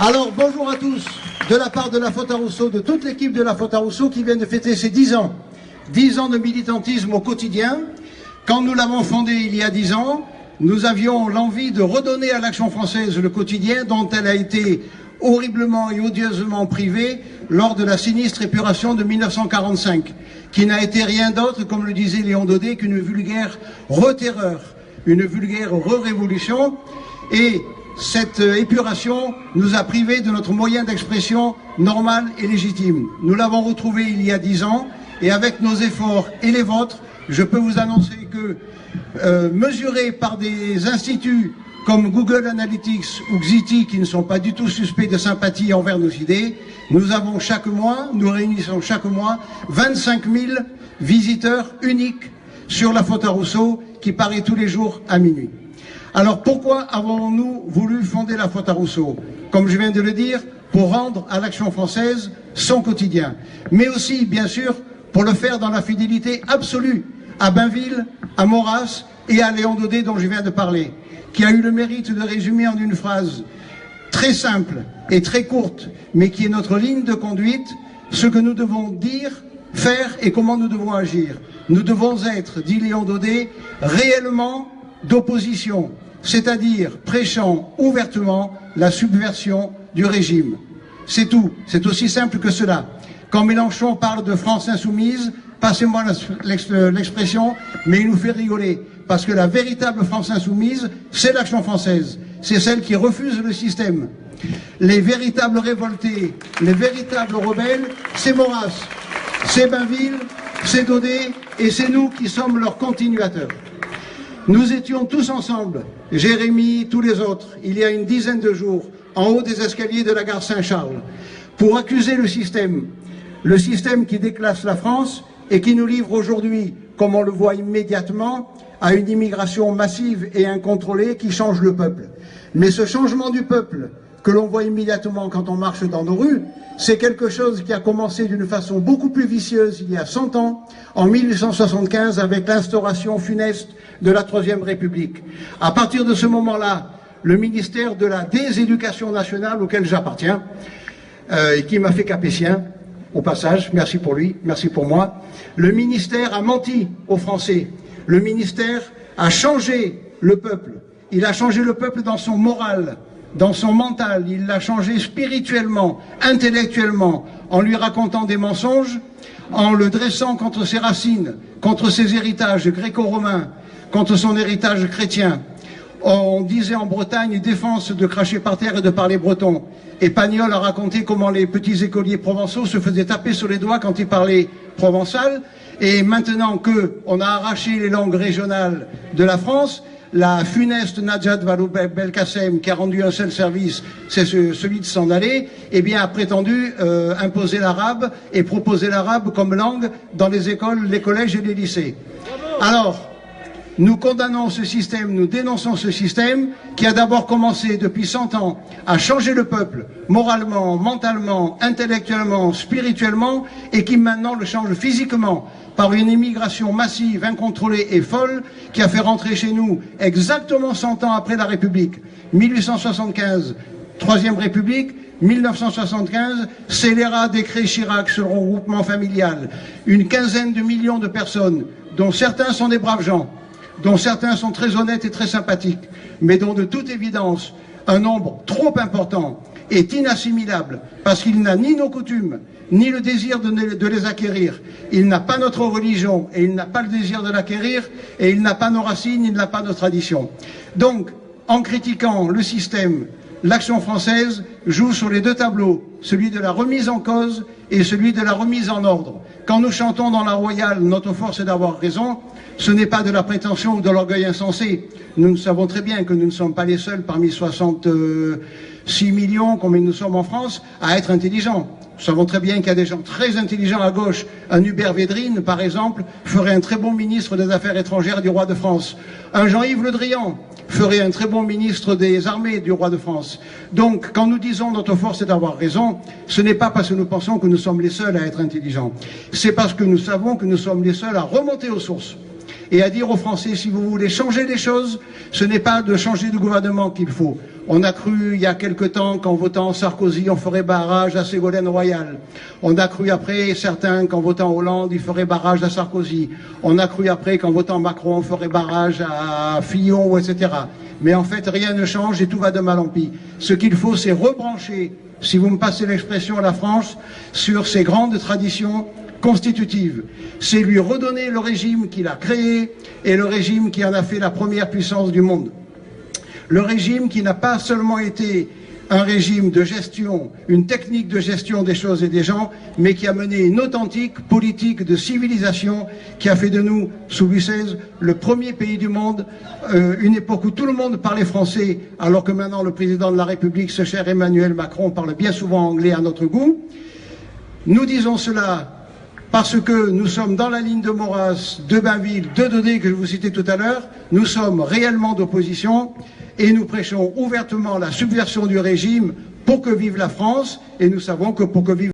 Alors, bonjour à tous, de la part de la Faute à Rousseau, de toute l'équipe de la Faute à Rousseau qui vient de fêter ses 10 ans. 10 ans de militantisme au quotidien. Quand nous l'avons fondée il y a 10 ans, nous avions l'envie de redonner à l'Action française le quotidien dont elle a été horriblement et odieusement privée lors de la sinistre épuration de 1945, qui n'a été rien d'autre, comme le disait Léon Daudet, qu'une vulgaire reterreur, une vulgaire re-révolution. Et cette épuration nous a privés de notre moyen d'expression normal et légitime. Nous l'avons retrouvé il y a 10 ans, et avec nos efforts et les vôtres, je peux vous annoncer que, mesurés par des instituts comme Google Analytics ou Xiti, qui ne sont pas du tout suspects de sympathie envers nos idées, nous avons chaque mois, nous réunissons chaque mois 25 000 visiteurs uniques sur la Faute à Rousseau, qui paraît tous les jours à minuit. Alors pourquoi avons-nous voulu fonder la Faute à Rousseau? Comme je viens de le dire, pour rendre à l'Action française son quotidien, mais aussi, bien sûr, pour le faire dans la fidélité absolue à Bainville, à Maurras et à Léon Daudet dont je viens de parler, qui a eu le mérite de résumer en une phrase très simple et très courte, mais qui est notre ligne de conduite, ce que nous devons dire, faire et comment nous devons agir. Nous devons être, dit Léon Daudet, réellement d'opposition, c'est-à-dire prêchant ouvertement la subversion du régime. C'est tout, c'est aussi simple que cela. Quand Mélenchon parle de France insoumise, passez-moi l'expression, mais il nous fait rigoler, parce que la véritable France insoumise, c'est l'Action française, c'est celle qui refuse le système. Les véritables révoltés, les véritables rebelles, c'est Maurras, c'est Bainville, c'est Daudet, et c'est nous qui sommes leurs continuateurs. Nous étions tous ensemble, Jérémy, tous les autres, il y a une dizaine de jours, en haut des escaliers de la gare Saint-Charles, pour accuser le système qui déclasse la France et qui nous livre aujourd'hui, comme on le voit immédiatement, à une immigration massive et incontrôlée qui change le peuple. Mais ce changement du peuple, que l'on voit immédiatement quand on marche dans nos rues, c'est quelque chose qui a commencé d'une façon beaucoup plus vicieuse il y a 100 ans, en 1875, avec l'instauration funeste de la Troisième République. À partir de ce moment-là, le ministère de la Déséducation nationale, auquel j'appartiens, et qui m'a fait capétien, au passage, merci pour lui, merci pour moi, le ministère a menti aux Français. Le ministère a changé le peuple. Il a changé le peuple dans son moral, dans son mental. Il l'a changé spirituellement, intellectuellement, en lui racontant des mensonges, en le dressant contre ses racines, contre ses héritages gréco-romains, contre son héritage chrétien. On disait en Bretagne, défense de cracher par terre et de parler breton. Et Pagnol a raconté comment les petits écoliers provençaux se faisaient taper sur les doigts quand ils parlaient provençal. Et maintenant qu'on a arraché les langues régionales de la France, la funeste Najat Vallaud-Belkacem, qui a rendu un seul service, c'est celui de s'en aller, eh bien a prétendu imposer l'arabe et proposer l'arabe comme langue dans les écoles, les collèges et les lycées. Alors, nous condamnons ce système, nous dénonçons ce système qui a d'abord commencé depuis 100 ans à changer le peuple moralement, mentalement, intellectuellement, spirituellement et qui maintenant le change physiquement par une immigration massive, incontrôlée et folle qui a fait rentrer chez nous exactement 100 ans après la République. 1875, Troisième République, 1975, scélérat décret Chirac sur le regroupement familial. Une quinzaine de millions de personnes, dont certains sont des braves gens, dont certains sont très honnêtes et très sympathiques, mais dont de toute évidence, un nombre trop important est inassimilable, parce qu'il n'a ni nos coutumes, ni le désir de les acquérir. Il n'a pas notre religion, et il n'a pas le désir de l'acquérir, et il n'a pas nos racines, il n'a pas nos traditions. Donc, en critiquant le système, l'Action française joue sur les deux tableaux, celui de la remise en cause et celui de la remise en ordre. Quand nous chantons dans la Royale, notre force est d'avoir raison, ce n'est pas de la prétention ou de l'orgueil insensé. Nous savons très bien que nous ne sommes pas les seuls parmi 66 millions, combien nous sommes en France, à être intelligents. Nous savons très bien qu'il y a des gens très intelligents à gauche. Un Hubert Védrine, par exemple, ferait un très bon ministre des Affaires étrangères du roi de France. Un Jean-Yves Le Drian ferait un très bon ministre des armées du roi de France. Donc, quand nous disons notre force est d'avoir raison, ce n'est pas parce que nous pensons que nous sommes les seuls à être intelligents. C'est parce que nous savons que nous sommes les seuls à remonter aux sources. et à dire aux Français, si vous voulez changer les choses, ce n'est pas de changer de gouvernement qu'il faut. On a cru il y a quelque temps qu'en votant Sarkozy, on ferait barrage à Ségolène Royal. On a cru après certains qu'en votant Hollande, il ferait barrage à Sarkozy. On a cru après qu'en votant Macron, on ferait barrage à Fillon, etc. Mais en fait, rien ne change et tout va de mal en pis. Ce qu'il faut, c'est rebrancher, si vous me passez l'expression, la France sur ses grandes traditions constitutives. C'est lui redonner le régime qu'il a créé et le régime qui en a fait la première puissance du monde. Le régime qui n'a pas seulement été un régime de gestion, une technique de gestion des choses et des gens, mais qui a mené une authentique politique de civilisation qui a fait de nous, sous Louis XVI, le premier pays du monde, une époque où tout le monde parlait français, alors que maintenant le président de la République, ce cher Emmanuel Macron, parle bien souvent anglais à notre goût. Nous disons cela parce que nous sommes dans la ligne de Maurras, de Bainville, de Daudet, que je vous citais tout à l'heure. Nous sommes réellement d'opposition et nous prêchons ouvertement la subversion du régime pour que vive la France, et nous savons que pour que vive